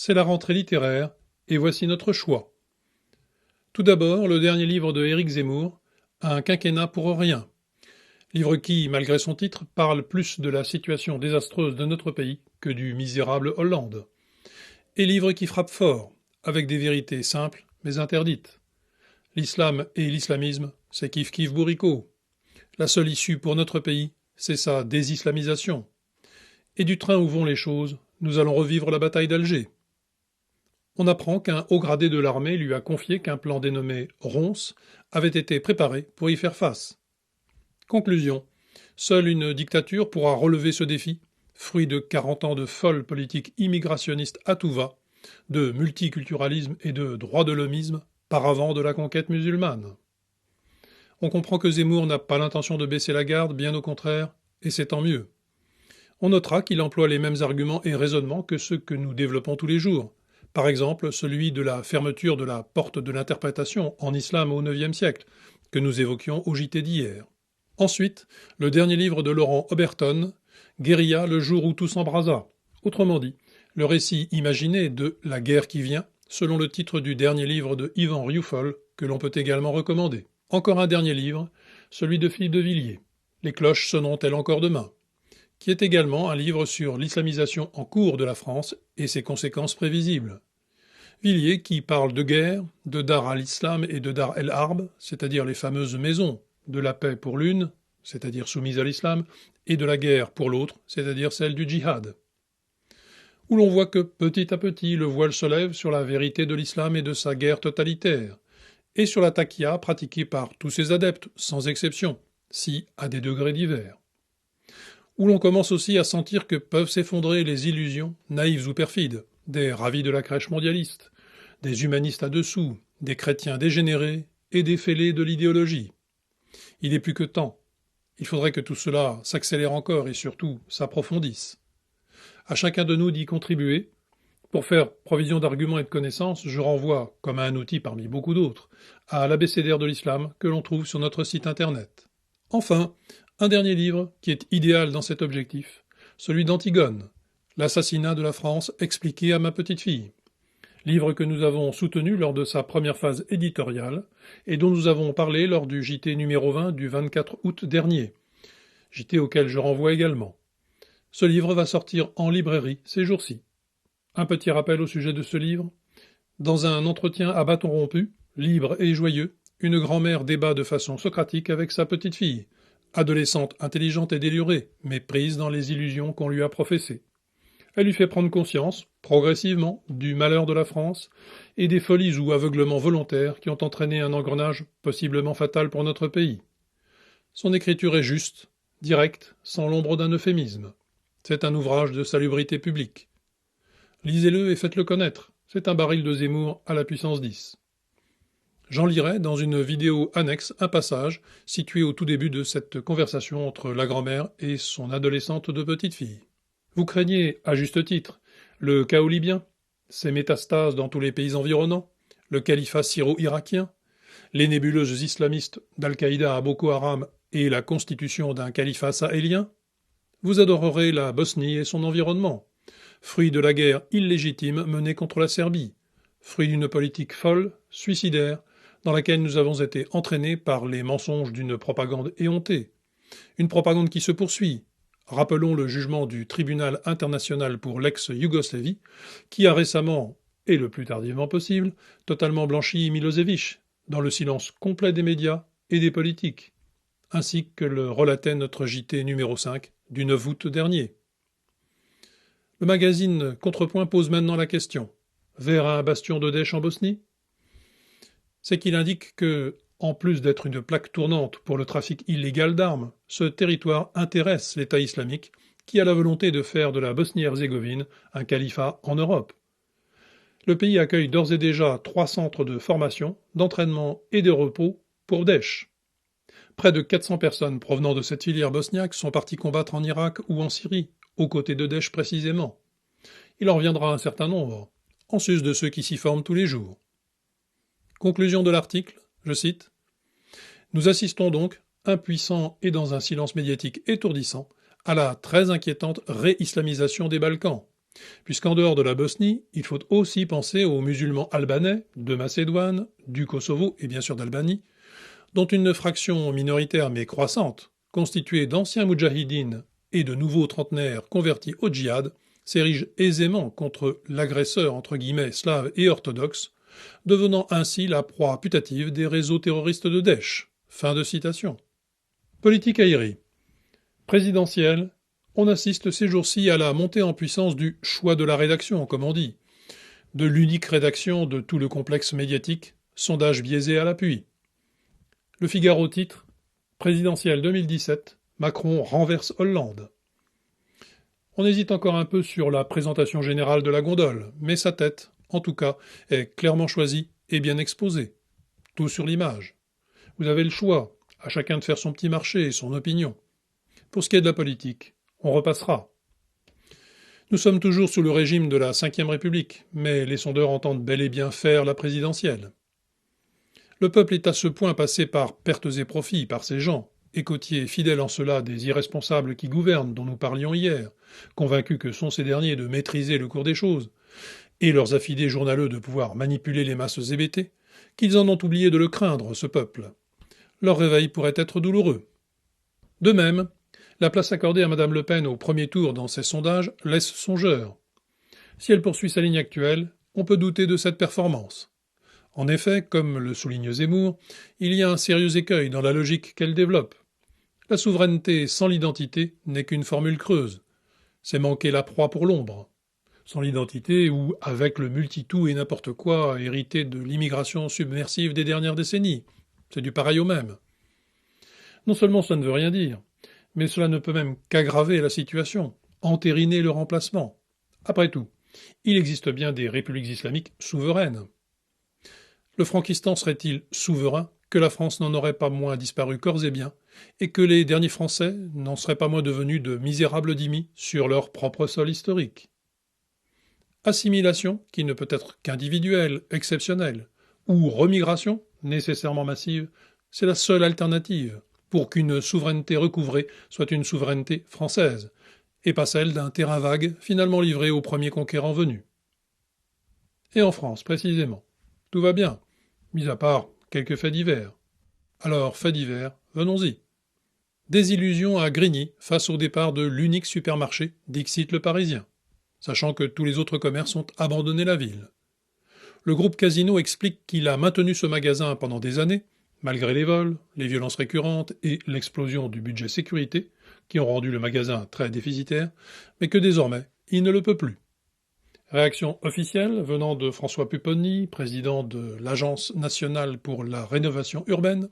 c'est la rentrée littéraire, et voici notre choix. Tout d'abord, le dernier livre de Éric Zemmour, Un quinquennat pour rien. Livre qui, malgré son titre, parle plus de la situation désastreuse de notre pays que du misérable Hollande. Et livre qui frappe fort, avec des vérités simples mais interdites. L'islam et l'islamisme, c'est kiff-kiff bourricot. La seule issue pour notre pays, c'est sa désislamisation. Et du train où vont les choses, nous allons revivre la bataille d'Alger. On apprend qu'un haut gradé de l'armée lui a confié qu'un plan dénommé Ronce avait été préparé pour y faire face. Conclusion. Seule une dictature pourra relever ce défi, fruit de 40 ans de folle politique immigrationniste à tout va, de multiculturalisme et de droit de l'hommisme, paravent de la conquête musulmane. On comprend que Zemmour n'a pas l'intention de baisser la garde, bien au contraire, et c'est tant mieux. On notera qu'il emploie les mêmes arguments et raisonnements que ceux que nous développons tous les jours. Par exemple, celui de la fermeture de la porte de l'interprétation en islam au IXe siècle, que nous évoquions au JT d'hier. Ensuite, le dernier livre de Laurent Oberton, Guérilla, le jour où tout s'embrasa. Autrement dit, le récit imaginé de La guerre qui vient, selon le titre du dernier livre de Yvan Rioufol, que l'on peut également recommander. Encore un dernier livre, celui de Philippe de Villiers, Les cloches sonneront-elles encore demain, qui est également un livre sur l'islamisation en cours de la France et ses conséquences prévisibles. Villiers qui parle de guerre, de Dar al-Islam et de Dar el-Harb, c'est-à-dire les fameuses maisons de la paix pour l'une, c'est-à-dire soumise à l'islam, et de la guerre pour l'autre, c'est-à-dire celle du djihad. Où l'on voit que petit à petit le voile se lève sur la vérité de l'islam et de sa guerre totalitaire, et sur la taqiyya pratiquée par tous ses adeptes, sans exception, si à des degrés divers. Où l'on commence aussi à sentir que peuvent s'effondrer les illusions, naïves ou perfides, des ravis de la crèche mondialiste, des humanistes à dessous, des chrétiens dégénérés et des fêlés de l'idéologie. Il est plus que temps. Il faudrait que tout cela s'accélère encore et surtout s'approfondisse. À chacun de nous d'y contribuer. Pour faire provision d'arguments et de connaissances, je renvoie, comme à un outil parmi beaucoup d'autres, à l'abécédaire de l'islam que l'on trouve sur notre site internet. Enfin, un dernier livre qui est idéal dans cet objectif, celui d'Antigone, L'assassinat de la France expliqué à ma petite fille. Livre que nous avons soutenu lors de sa première phase éditoriale et dont nous avons parlé lors du JT numéro 20 du 24 août dernier, JT auquel je renvoie également. Ce livre va sortir en librairie ces jours-ci. Un petit rappel au sujet de ce livre. Dans un entretien à bâton rompu, libre et joyeux, une grand-mère débat de façon socratique avec sa petite fille, adolescente intelligente et délurée, mais prise dans les illusions qu'on lui a professées. Elle lui fait prendre conscience, progressivement, du malheur de la France et des folies ou aveuglements volontaires qui ont entraîné un engrenage possiblement fatal pour notre pays. Son écriture est juste, directe, sans l'ombre d'un euphémisme. C'est un ouvrage de salubrité publique. Lisez-le et faites-le connaître. C'est un baril de Zemmour à la puissance 10. J'en lirai dans une vidéo annexe un passage situé au tout début de cette conversation entre la grand-mère et son adolescente de petite fille. Vous craignez, à juste titre, le chaos libyen, ses métastases dans tous les pays environnants, le califat syro-irakien, les nébuleuses islamistes d'Al-Qaïda à Boko Haram et la constitution d'un califat sahélien. Vous adorerez la Bosnie et son environnement, fruit de la guerre illégitime menée contre la Serbie, fruit d'une politique folle, suicidaire, dans laquelle nous avons été entraînés par les mensonges d'une propagande éhontée. Une propagande qui se poursuit. Rappelons le jugement du Tribunal international pour l'ex-Yougoslavie, qui a récemment, et le plus tardivement possible, totalement blanchi Milosevic, dans le silence complet des médias et des politiques, ainsi que le relatait notre JT numéro 5 du 9 août dernier. Le magazine Contrepoint pose maintenant la question. Vers un bastion de Daesh en Bosnie ? C'est qu'il indique que, en plus d'être une plaque tournante pour le trafic illégal d'armes, ce territoire intéresse l'État islamique qui a la volonté de faire de la Bosnie-Herzégovine un califat en Europe. Le pays accueille d'ores et déjà 3 centres de formation, d'entraînement et de repos pour Daesh. Près de 400 personnes provenant de cette filière bosniaque sont parties combattre en Irak ou en Syrie, aux côtés de Daesh précisément. Il en reviendra un certain nombre, en sus de ceux qui s'y forment tous les jours. Conclusion de l'article, je cite, « Nous assistons donc, impuissants et dans un silence médiatique étourdissant, à la très inquiétante réislamisation des Balkans. Puisqu'en dehors de la Bosnie, il faut aussi penser aux musulmans albanais, de Macédoine, du Kosovo et bien sûr d'Albanie, dont une fraction minoritaire mais croissante, constituée d'anciens moudjahidines et de nouveaux trentenaires convertis au djihad, s'érige aisément contre l'agresseur entre guillemets slave et orthodoxe, devenant ainsi la proie putative des réseaux terroristes de Daesh. Fin de citation. Politique aérie. Présidentielle, on assiste ces jours-ci à la montée en puissance du choix de la rédaction, comme on dit, de l'unique rédaction de tout le complexe médiatique, sondage biaisé à l'appui. Le Figaro titre Présidentielle 2017, Macron renverse Hollande. On hésite encore un peu sur la présentation générale de la gondole, mais sa tête, en tout cas, est clairement choisie et bien exposée. Tout sur l'image. Vous avez le choix, à chacun de faire son petit marché et son opinion. Pour ce qui est de la politique, on repassera. Nous sommes toujours sous le régime de la Ve République, mais les sondeurs entendent bel et bien faire la présidentielle. Le peuple est à ce point passé par pertes et profits par ces gens, écoutiers fidèles en cela des irresponsables qui gouvernent dont nous parlions hier, convaincus que sont ces derniers de maîtriser le cours des choses, et leurs affidés journaleux de pouvoir manipuler les masses hébétées, qu'ils en ont oublié de le craindre, ce peuple. Leur réveil pourrait être douloureux. De même, la place accordée à Madame Le Pen au premier tour dans ces sondages laisse songeur. Si elle poursuit sa ligne actuelle, on peut douter de cette performance. En effet, comme le souligne Zemmour, il y a un sérieux écueil dans la logique qu'elle développe. La souveraineté sans l'identité n'est qu'une formule creuse. C'est manquer la proie pour l'ombre. Sans l'identité ou avec le multi-tout et n'importe quoi hérité de l'immigration submersive des dernières décennies. C'est du pareil au même. Non seulement cela ne veut rien dire, mais cela ne peut même qu'aggraver la situation, entériner le remplacement. Après tout, il existe bien des républiques islamiques souveraines. Le Frankistan serait-il souverain que la France n'en aurait pas moins disparu corps et biens, et que les derniers Français n'en seraient pas moins devenus de misérables dhimmis sur leur propre sol historique? Assimilation, qui ne peut être qu'individuelle, exceptionnelle, ou remigration, nécessairement massive, c'est la seule alternative pour qu'une souveraineté recouvrée soit une souveraineté française, et pas celle d'un terrain vague finalement livré au premier conquérant venu. Et en France, précisément, tout va bien, mis à part quelques faits divers. Alors, faits divers, venons-y. Désillusion à Grigny face au départ de l'unique supermarché Dixit le Parisien, sachant que tous les autres commerces ont abandonné la ville. Le groupe Casino explique qu'il a maintenu ce magasin pendant des années, malgré les vols, les violences récurrentes et l'explosion du budget sécurité, qui ont rendu le magasin très déficitaire, mais que désormais, il ne le peut plus. Réaction officielle venant de François Pupponi, président de l'Agence nationale pour la rénovation urbaine,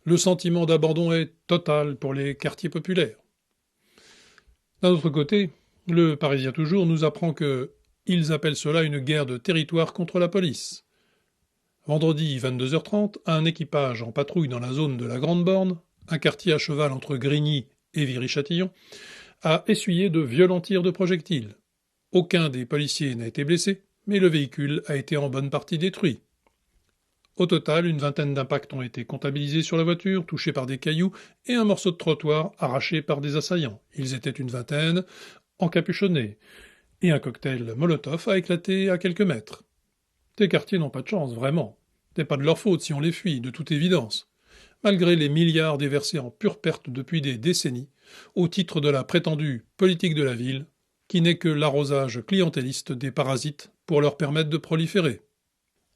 le sentiment d'abandon est total pour les quartiers populaires. D'un autre côté, le Parisien toujours nous apprend que ils appellent cela une guerre de territoire contre la police. Vendredi 22h30, un équipage en patrouille dans la zone de la Grande Borne, un quartier à cheval entre Grigny et Viry-Châtillon, a essuyé de violents tirs de projectiles. Aucun des policiers n'a été blessé, mais le véhicule a été en bonne partie détruit. Au total, une vingtaine d'impacts ont été comptabilisés sur la voiture, touchée par des cailloux, et un morceau de trottoir arraché par des assaillants. Ils étaient une vingtaine, encapuchonnés, et un cocktail Molotov a éclaté à quelques mètres. Ces quartiers n'ont pas de chance, vraiment. Ce n'est pas de leur faute si on les fuit, de toute évidence. Malgré les milliards déversés en pure perte depuis des décennies, au titre de la prétendue politique de la ville, qui n'est que l'arrosage clientéliste des parasites pour leur permettre de proliférer.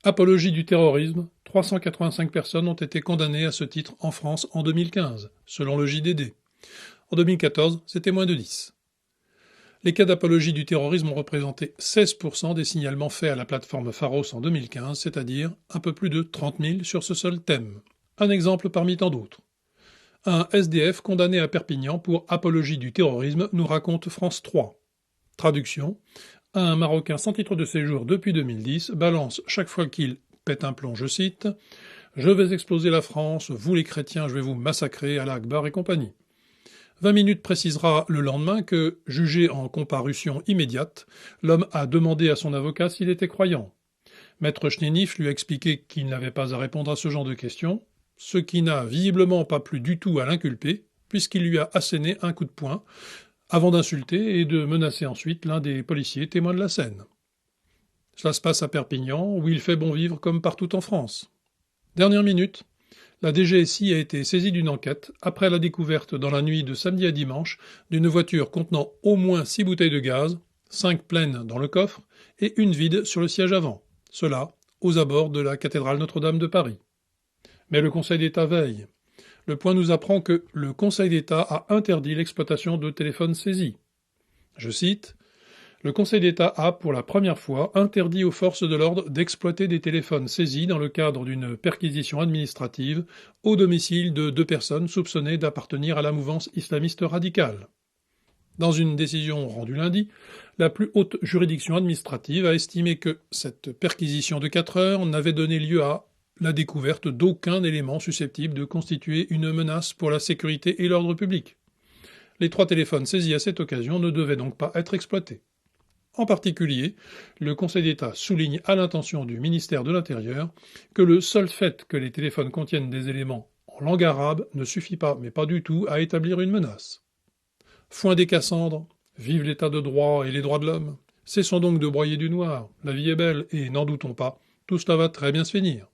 Apologie du terrorisme, 385 personnes ont été condamnées à ce titre en France en 2015, selon le JDD. En 2014, c'était moins de 10. Les cas d'apologie du terrorisme ont représenté 16% des signalements faits à la plateforme Pharos en 2015, c'est-à-dire un peu plus de 30 000 sur ce seul thème. Un exemple parmi tant d'autres. Un SDF condamné à Perpignan pour apologie du terrorisme nous raconte France 3. Traduction. Un Marocain sans titre de séjour depuis 2010 balance chaque fois qu'il pète un plomb, je cite, « Je vais exploser la France, vous les chrétiens, je vais vous massacrer, Allah Akbar et compagnie ». 20 minutes précisera le lendemain que, jugé en comparution immédiate, l'homme a demandé à son avocat s'il était croyant. Maître Chnenif lui a expliqué qu'il n'avait pas à répondre à ce genre de questions, ce qui n'a visiblement pas plu du tout à l'inculpé, puisqu'il lui a asséné un coup de poing avant d'insulter et de menacer ensuite l'un des policiers témoins de la scène. Cela se passe à Perpignan, où il fait bon vivre comme partout en France. Dernière minute, la DGSI a été saisie d'une enquête après la découverte dans la nuit de samedi à dimanche d'une voiture contenant au moins 6 bouteilles de gaz, 5 pleines dans le coffre et une vide sur le siège avant. Cela aux abords de la cathédrale Notre-Dame de Paris. Mais le Conseil d'État veille. Le Point nous apprend que le Conseil d'État a interdit l'exploitation de téléphones saisis. Je cite: le Conseil d'État a, pour la première fois, interdit aux forces de l'ordre d'exploiter des téléphones saisis dans le cadre d'une perquisition administrative au domicile de 2 personnes soupçonnées d'appartenir à la mouvance islamiste radicale. Dans une décision rendue lundi, la plus haute juridiction administrative a estimé que cette perquisition de 4 heures n'avait donné lieu à la découverte d'aucun élément susceptible de constituer une menace pour la sécurité et l'ordre public. Les 3 téléphones saisis à cette occasion ne devaient donc pas être exploités. En particulier, le Conseil d'État souligne à l'intention du ministère de l'Intérieur que le seul fait que les téléphones contiennent des éléments en langue arabe ne suffit pas, mais pas du tout, à établir une menace. Foin des Cassandres, vive l'état de droit et les droits de l'homme. Cessons donc de broyer du noir, la vie est belle et, n'en doutons pas, tout cela va très bien se finir.